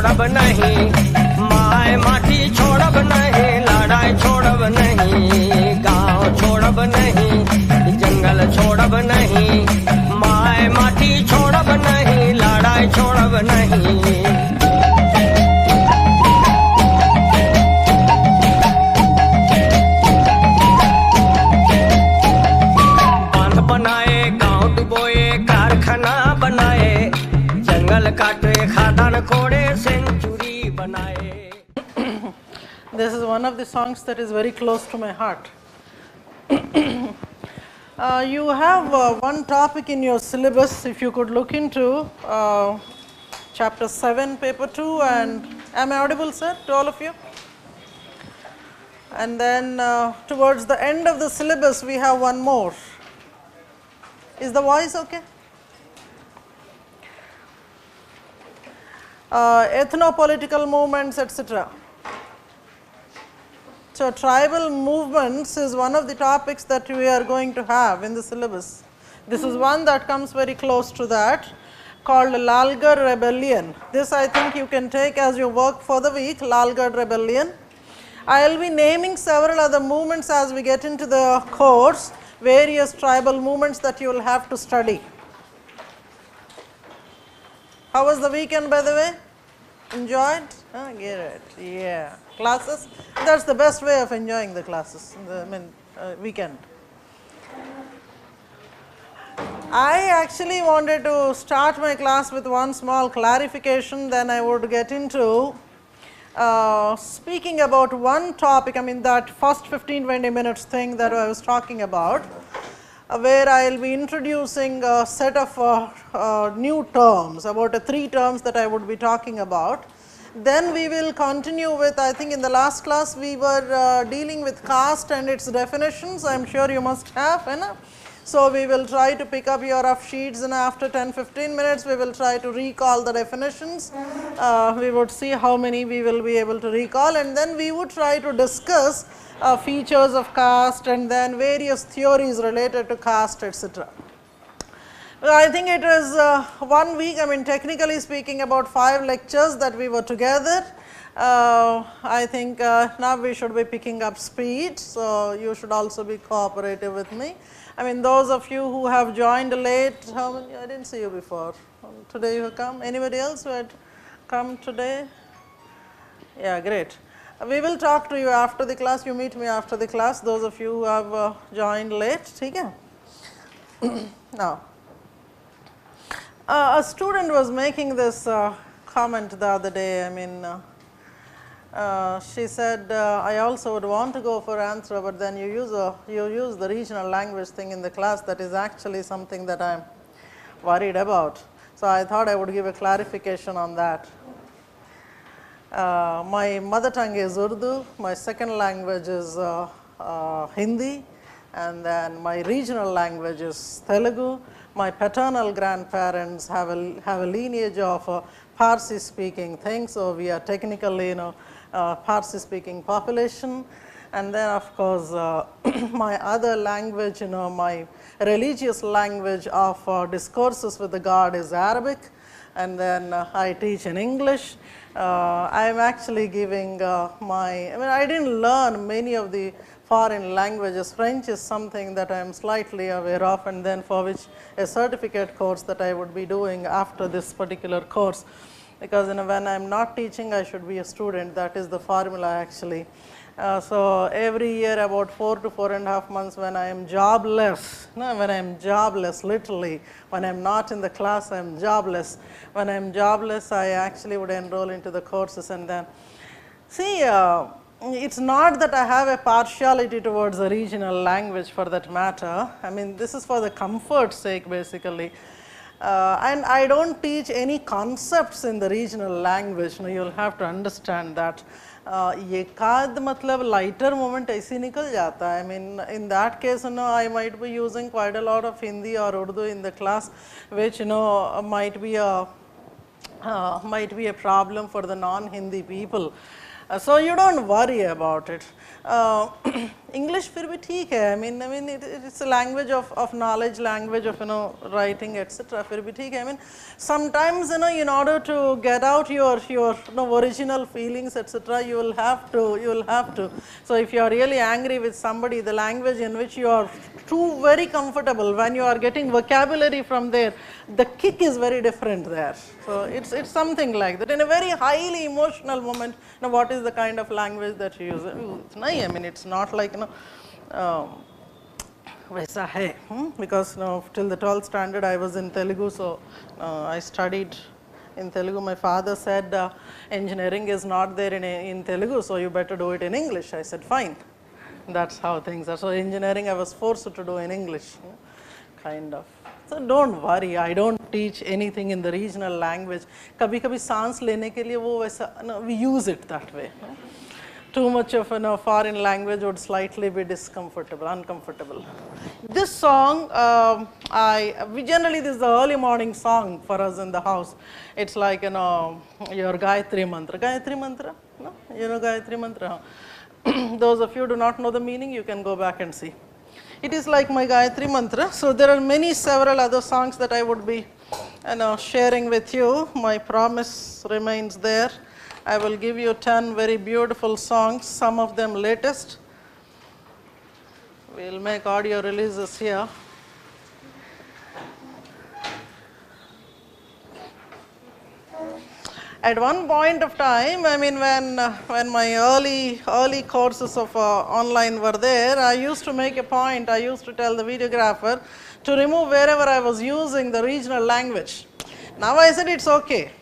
छोड़ब नहीं, माय माटी छोड़ब नहीं, लड़ाई छोड़ब नहीं, गांव छोड़ब नहीं, जंगल छोड़ब नहीं, माय माटी छोड़ब नहीं, लड़ाई छोड़ब नहीं। This is one of the songs that is very close to my heart. You have one topic in your syllabus, if you could look into chapter 7, paper 2, and am I audible, sir, to all of you? And then towards the end of the syllabus, we have one more. Is the voice okay? Ethno-political movements, etc. So, tribal movements is one of the topics that we are going to have in the syllabus. This is one that comes very close to that, called Lalgarh Rebellion. This I think you can take as your work for the week, Lalgarh Rebellion. I will be naming several other movements as we get into the course, various tribal movements that you will have to study. How was the weekend, by the way? Enjoyed? Get it. Yeah. Classes? That's the best way of enjoying the classes, weekend. I actually wanted to start my class with one small clarification, then I would get into speaking about one topic, that first 15-20 minutes thing that I was talking about, where I will be introducing a set of new terms, about 3 terms that I would be talking about. Then we will continue with, I think in the last class we were dealing with caste and its definitions, I am sure you must have. So, we will try to pick up your rough sheets, and after 10-15 minutes we will try to recall the definitions. We would see how many we will be able to recall, and then we would try to discuss features of caste and then various theories related to caste, etc. I think it was 1 week, technically speaking about 5 lectures that we were together. I think now we should be picking up speed, so you should also be cooperative with me. Those of you who have joined late, how many? I didn't see you before. Today you have come. Anybody else who had come today? Yeah, great. We will talk to you after the class. You meet me after the class. Those of you who have joined late, okay? Now, a student was making this comment the other day. She said, I also would want to go for Andhra, but then you use the regional language thing in the class. That is actually something that I am worried about. So, I thought I would give a clarification on that. My mother tongue is Urdu, my second language is Hindi, and then my regional language is Telugu. My paternal grandparents have a lineage of Parsi speaking thing, so we are technically Parsi speaking population. And then of course my other language, my religious language of discourses with the God is Arabic, and then I teach in English. I am actually giving I didn't learn many of the foreign languages. French is something that I am slightly aware of, and then for which a certificate course that I would be doing after this particular course, because when I am not teaching I should be a student. That is the formula actually. So every year about 4 to 4.5 months when I am jobless, literally, when I am not in the class I am jobless. When I am jobless I actually would enroll into the courses, and then see it's not that I have a partiality towards a regional language for that matter. This is for the comfort's sake basically. And I don't teach any concepts in the regional language. You will have to understand that. एकाध मतलब lighter moment ऐसे निकल जाता है. In that case, I might be using quite a lot of Hindi or Urdu in the class, which might be a problem for the non-Hindi people. So you don't worry about it. English फिर भी ठीक है. I mean it's a language of knowledge, language of writing, etc. फिर भी ठीक है. I mean sometimes in order to get out your original feelings, etc. you will have to. So if you are really angry with somebody, the language in which you are too very comfortable, when you are getting vocabulary from there, the kick is very different there. So it's something like that. In a very highly emotional moment, what is the kind of language that you use? It's nice. I mean it's not like वैसा है, because till the 12th standard I was in Telugu, so I studied in Telugu. My father said engineering is not there in Telugu, so you better do it in English. I said fine. That's how things are. So engineering I was forced to do in English, kind of. So don't worry, I don't teach anything in the regional language. कभी कभी सांस लेने के लिए वो वैसा we use it that way. Too much of foreign language would slightly be uncomfortable. This song, we generally, this is the early morning song for us in the house. It's like your Gayatri Mantra. Gayatri Mantra? No? You know Gayatri Mantra? Those of you who do not know the meaning, you can go back and see. It is like my Gayatri Mantra. So there are several other songs that I would be sharing with you. My promise remains there. I will give you 10 very beautiful songs, some of them latest. We will make audio releases here. At one point of time, I mean when my early courses of online were there, I used to make a point, I used to tell the videographer to remove wherever I was using the regional language. Now I said it's okay.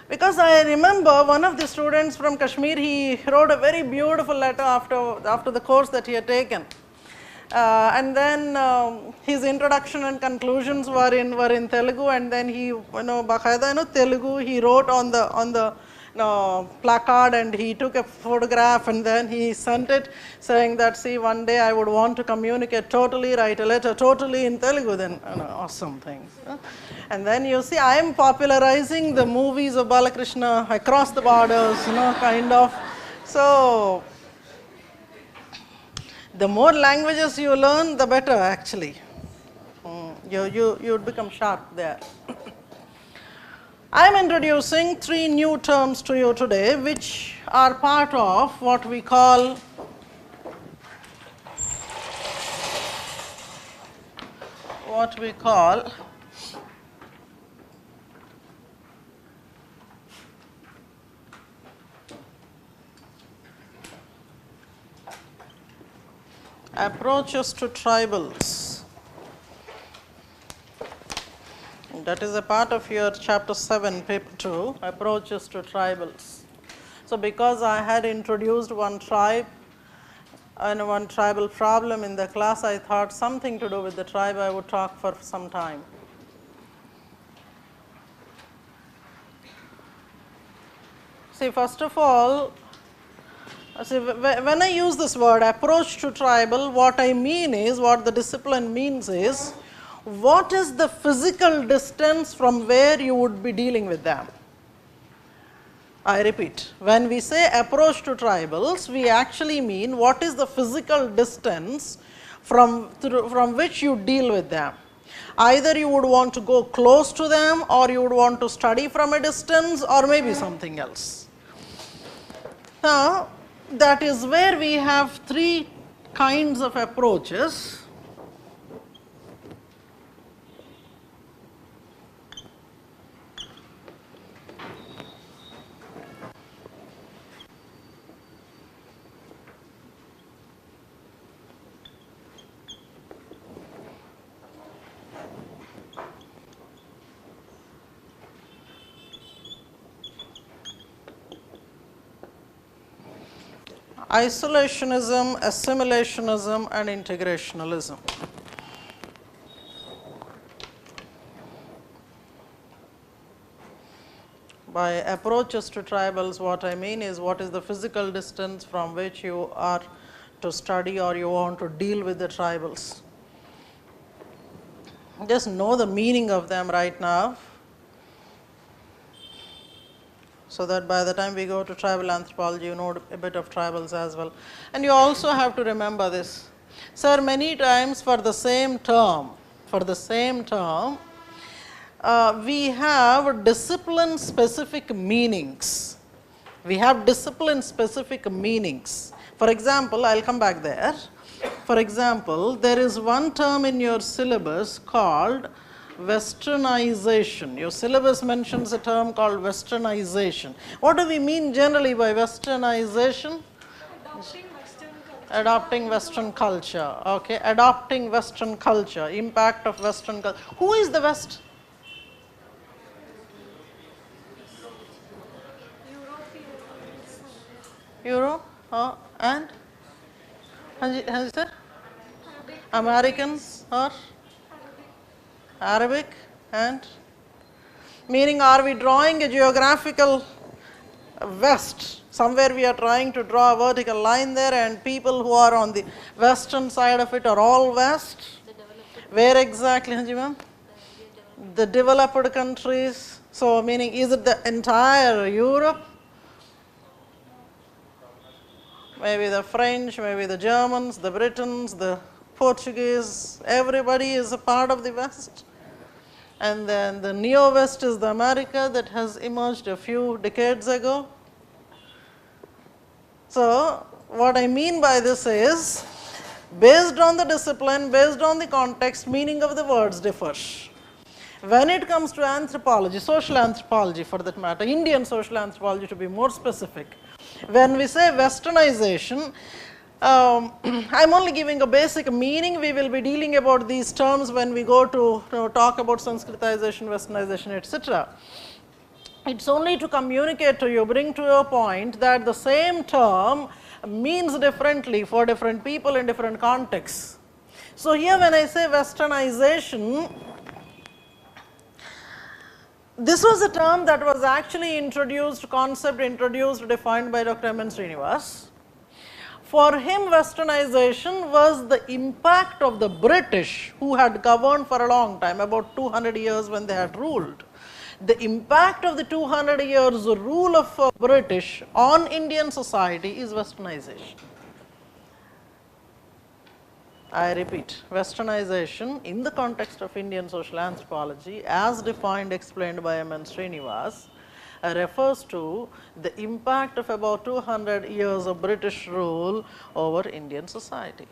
Because I remember one of the students from Kashmir, he wrote a very beautiful letter after the course that he had taken. And then his introduction and conclusions were in Telugu, and then he, Baqaida, Telugu, he wrote on the placard, and he took a photograph, and then he sent it saying that, see, one day I would want to communicate totally, write a letter totally in Telugu. Then awesome things. And then you see, I am popularizing the movies of Balakrishna across the borders, kind of. So the more languages you learn, the better actually. You become sharp there. I am introducing 3 new terms to you today, which are part of what we call approaches to tribals. That is a part of your chapter 7, paper 2, approaches to tribals. So because I had introduced one tribe and one tribal problem in the class, I thought something to do with the tribe I would talk for some time. See, first of all, when I use this word approach to tribal, what I mean is, what the discipline means is, what is the physical distance from where you would be dealing with them? I repeat, when we say approach to tribals, we actually mean what is the physical distance from which you deal with them. Either you would want to go close to them, or you would want to study from a distance, or maybe something else. Now, that is where we have 3 kinds of approaches. Isolationism, assimilationism, and integrationalism. By approaches to tribals, what I mean is, what is the physical distance from which you are to study or you want to deal with the tribals. Just know the meaning of them right now. so that by the time we go to tribal anthropology, you know a bit of tribals as well. And you also have to remember this. Sir, many times for the same term, we have discipline specific meanings. We have discipline specific meanings. For example, I will come back there. For example, there is one term in your syllabus called westernization. Your syllabus mentions a term called westernization. What do we mean generally by westernization? Adopting Western culture. Okay, adopting Western culture, impact of Western culture. Who is the West? Euro and sir? Americans or Arabic and meaning, are we drawing a geographical west? Somewhere we are trying to draw a vertical line there, and people who are on the western side of it are all west. Where exactly, Hanji ma'am? The developed countries. So meaning, is it the entire Europe? Maybe the French, maybe the Germans, the Britons, the Portuguese, everybody is a part of the West. And then the Neo-West is the America that has emerged a few decades ago. So what I mean by this is, based on the discipline, based on the context, meaning of the words differs. When it comes to anthropology, social anthropology for that matter, Indian social anthropology to be more specific, when we say westernization, I am only giving a basic meaning. We will be dealing about these terms when we go to talk about Sanskritization, westernization, etc. It is only to communicate to you, bring to your point that the same term means differently for different people in different contexts. So here when I say westernization, this was a term that was actually introduced, concept introduced, defined by Dr. M. N. Srinivas. For him, westernization was the impact of the British, who had governed for a long time, about 200 years when they had ruled. The impact of the 200 years rule of British on Indian society is westernization. I repeat, westernization in the context of Indian social anthropology, as defined, explained by M. N. Srinivas, refers to the impact of about 200 years of British rule over Indian society.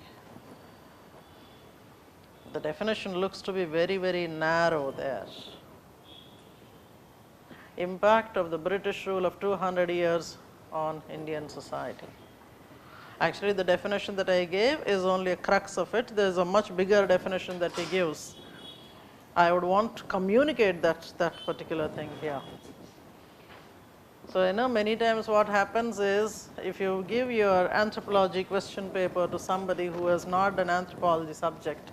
The definition looks to be very, very narrow there. Impact of the British rule of 200 years on Indian society. Actually, the definition that I gave is only a crux of it. There is a much bigger definition that he gives. I would want to communicate that particular thing here. So, many times what happens is, if you give your anthropology question paper to somebody who has not an anthropology subject,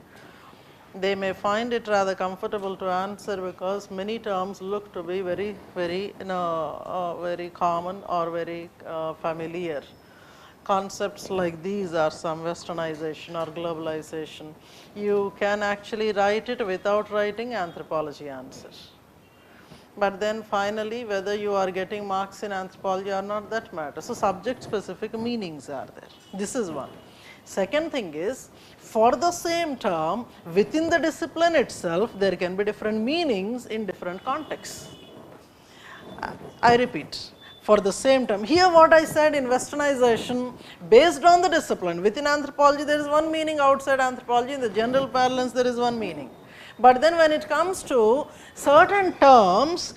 they may find it rather comfortable to answer because many terms look to be very, very, very common or very familiar. Concepts like these are some westernization or globalization. You can actually write it without writing anthropology answers. But then finally, whether you are getting marks in anthropology or not, that matters. So subject specific meanings are there. This is one. Second thing is, for the same term, within the discipline itself, there can be different meanings in different contexts. I repeat, for the same term. Here what I said in westernization, based on the discipline, within anthropology there is one meaning, outside anthropology in the general parlance there is one meaning. But then when it comes to certain terms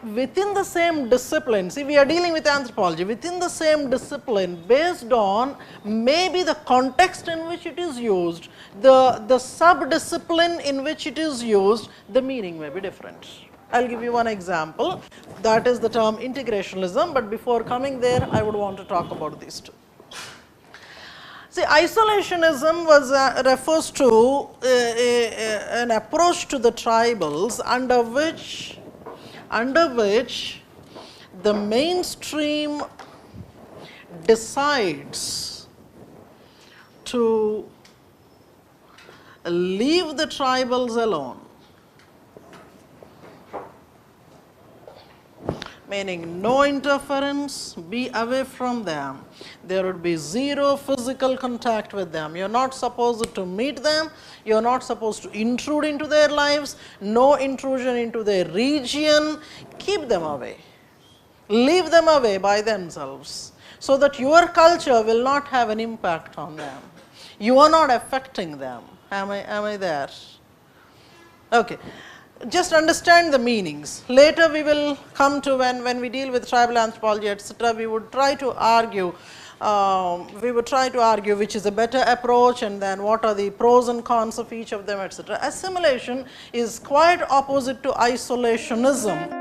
within the same discipline, see we are dealing with anthropology, within the same discipline, based on maybe the context in which it is used, the sub-discipline in which it is used, the meaning may be different. I will give you one example, that is the term integrationalism, but before coming there I would want to talk about these two. See, isolationism refers to an approach to the tribals under which the mainstream decides to leave the tribals alone. meaning no interference, be away from them. There would be zero physical contact with them. You are not supposed to meet them, you are not supposed to intrude into their lives, no intrusion into their region, keep them away. Leave them away by themselves, so that your culture will not have an impact on them. You are not affecting them. Am I there? Okay. Just understand the meanings. Later we will come to when we deal with tribal anthropology, etc., we would try to argue which is a better approach, and then what are the pros and cons of each of them, etc. Assimilation is quite opposite to isolationism.